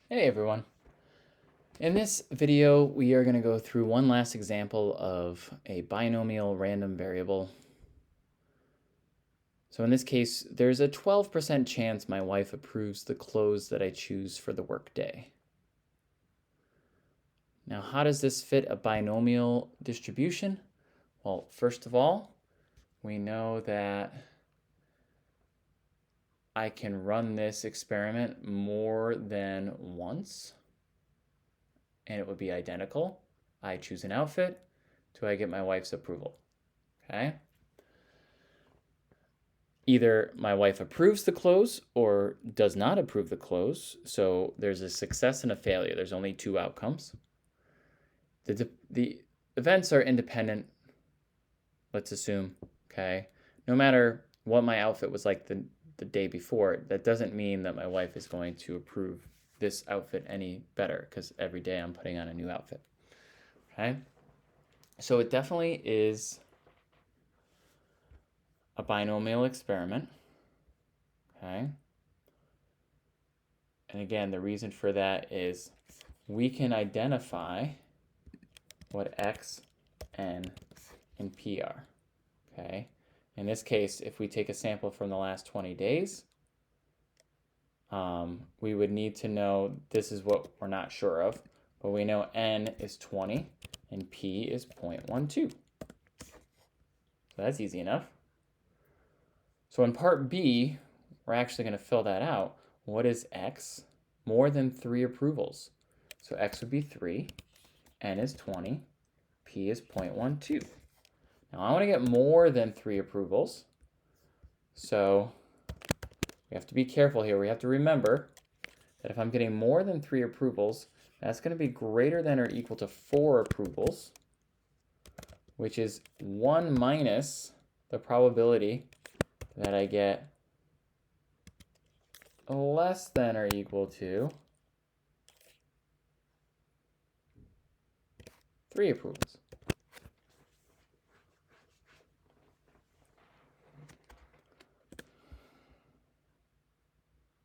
Hey everyone. In this video, we are going to go through one last example of a binomial random variable. So in this case, there's a 12% chance my wife approves the clothes that I choose for the workday. Now, how does this fit a binomial distribution? Well, first of all, we know that I can run this experiment more than once, and it would be identical. I choose an outfit. Do I get my wife's approval? Okay. Either my wife approves the clothes or does not approve the clothes. So there's a success and a failure. There's only two outcomes. The events are independent, let's assume, okay? No matter what my outfit was like the day before, that doesn't mean that my wife is going to approve this outfit any better because every day I'm putting on a new outfit, okay? So it definitely is a binomial experiment, okay? And again, the reason for that is we can identify what X, N, and P are, okay? In this case, if we take a sample from the last 20 days, we would need to know, this is what we're not sure of, but we know N is 20 and P is 0.12. So that's easy enough. So in part B, we're actually going to fill that out. What is X? More than 3 approvals. So X would be 3, N is 20, P is 0.12. Now I want to get more than 3 approvals. So we have to be careful here. We have to remember that if I'm getting more than 3 approvals, that's going to be greater than or equal to 4 approvals, which is 1 minus the probability that I get less than or equal to 3 approvals.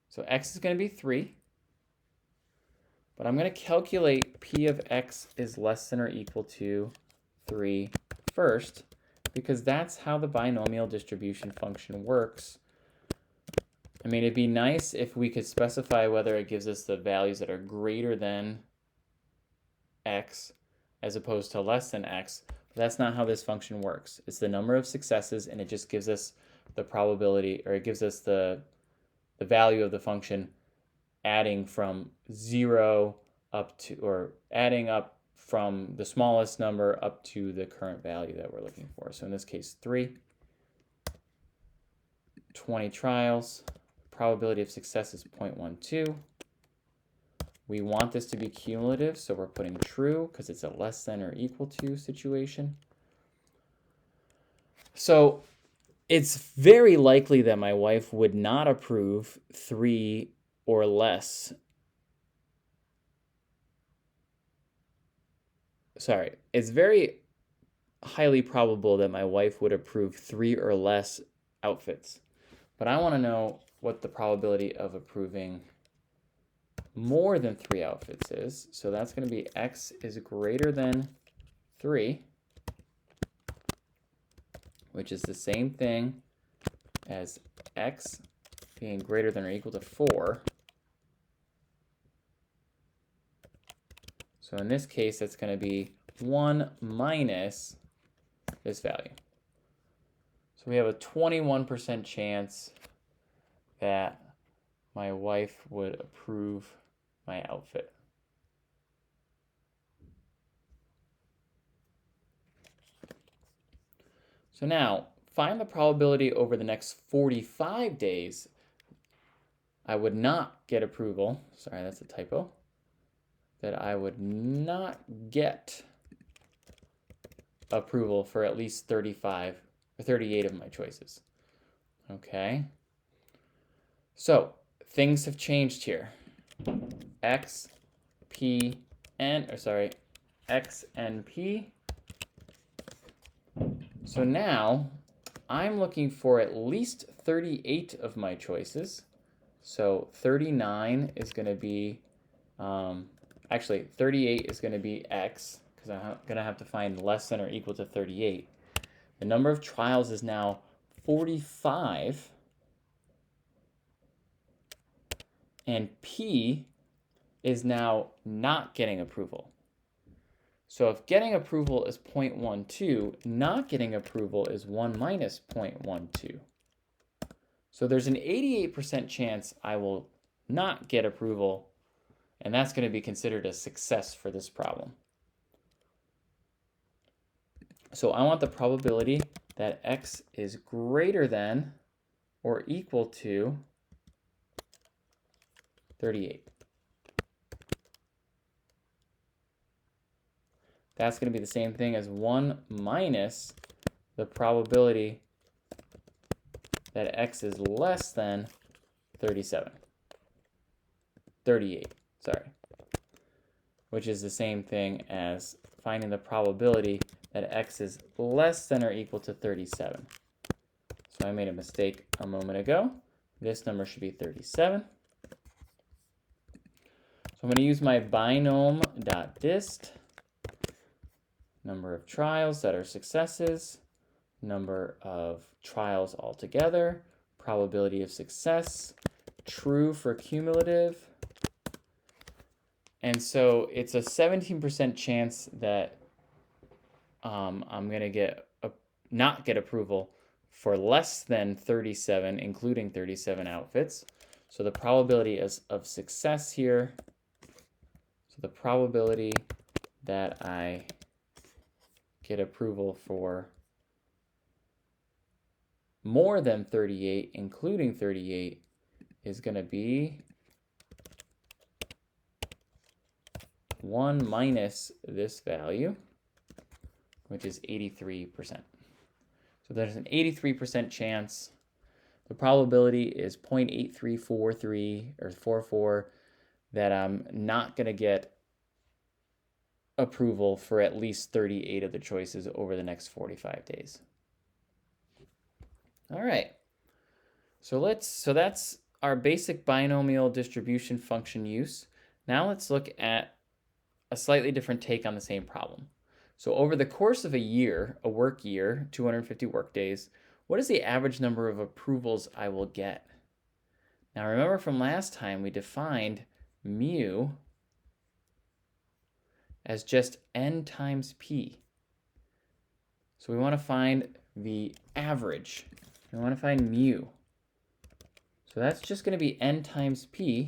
So X is going to be 3, but I'm going to calculate P of X is less than or equal to 3 first, because that's how the binomial distribution function works. I mean, it'd be nice if we could specify whether it gives us the values that are greater than X as opposed to less than X, but that's not how this function works. It's the number of successes, and it just gives us the probability, or it gives us the value of the function adding from 0 up to, or adding up from the smallest number up to the current value that we're looking for. So in this case, 3, 20 trials, probability of success is 0.12. We want this to be cumulative, so we're putting true because it's a less than or equal to situation. So it's very likely that my wife would not approve 3 or less. Sorry, it's very highly probable that my wife would approve 3 or less outfits. But I want to know what the probability of approving more than 3 outfits is. So that's going to be X is greater than 3, which is the same thing as X being greater than or equal to 4. So in this case, that's going to be 1 minus this value. So we have a 21% chance that my wife would approve my outfit. So now, find the probability over the next 45 days I would not get approval. Sorry, that's a typo. That I would not get approval for at least 35 or 38 of my choices. Okay. So things have changed here. X, P, N, or sorry, X and P. So now I'm looking for at least 38 of my choices. So 39 is going to be actually 38 is going to be x, because I'm going to have to find less than or equal to 38. The number of trials is now 45, and P is now not getting approval. So if getting approval is 0.12, not getting approval is 1 minus 0.12. So there's an 88% chance I will not get approval, and that's going to be considered a success for this problem. So I want the probability that x is greater than or equal to 38. That's going to be the same thing as 1 minus the probability that x is less than 38, sorry, which is the same thing as finding the probability that x is less than or equal to 37. So I made a mistake a moment ago. This number should be 37. So I'm going to use my binom.dist, number of trials that are successes, number of trials altogether, probability of success, true for cumulative. And so it's a 17% chance that I'm going to not get approval for less than 37, including 37 outfits. So the probability of success here, so the probability that I get approval for more than 38, including 38, is going to be 1 minus this value, which is 83%. So there's an 83% chance. The probability is 0.8343 or 44 that I'm not going to get approval for at least 38 of the choices over the next 45 days. All right. So that's our basic binomial distribution function use. Now let's look at a slightly different take on the same problem. So over the course of a year, a work year, 250 work days, what is the average number of approvals I will get? Now remember from last time we defined mu as just n times p. So we want to find the average. We want to find mu. So that's just going to be n times p.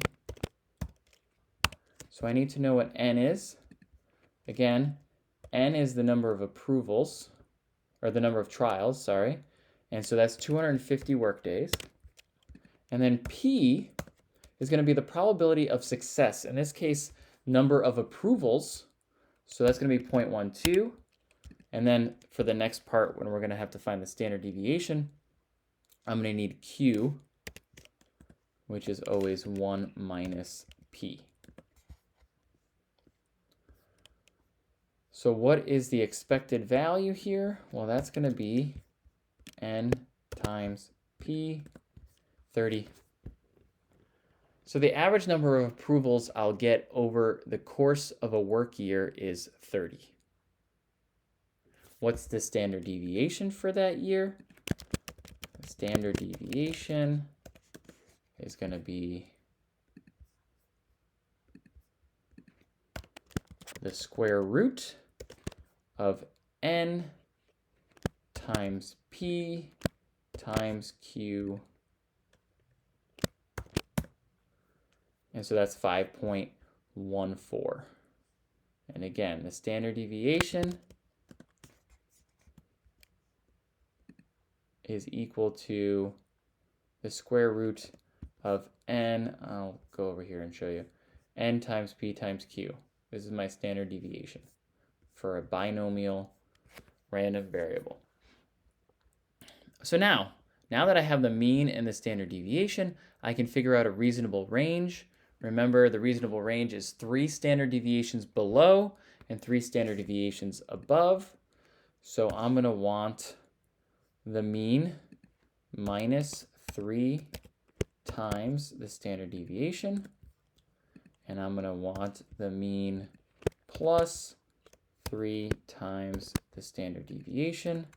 So I need to know what n is. Again, n is the number of approvals, or the number of trials, sorry. And so that's 250 work days. And then p is going to be the probability of success. In this case, number of approvals. So that's going to be 0.12. And then for the next part, when we're going to have to find the standard deviation, I'm going to need q, which is always 1 minus p. So what is the expected value here? Well, that's going to be n times p, 30. So the average number of approvals I'll get over the course of a work year is 30. What's the standard deviation for that year? The standard deviation is going to be the square root of n times p times q. And so that's 5.14. And again, the standard deviation is equal to the square root of n, I'll go over here and show you, n times p times q. This is my standard deviation for a binomial random variable. So now that I have the mean and the standard deviation, I can figure out a reasonable range. Remember, the reasonable range is 3 standard deviations below and 3 standard deviations above. So I'm going to want the mean minus 3 times the standard deviation. and I'm going to want the mean plus 3 times the standard deviation.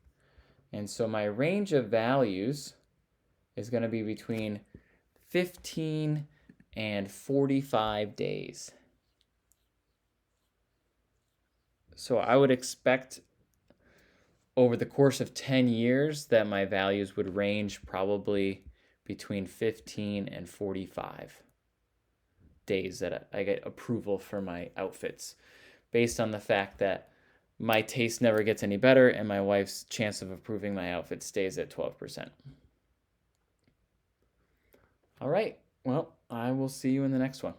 And so my range of values is going to be between 15 and 45 days. So I would expect over the course of 10 years that my values would range probably between 15 and 45 days that I get approval for my outfits, based on the fact that my taste never gets any better and my wife's chance of approving my outfit stays at 12%. All right, well, I will see you in the next one.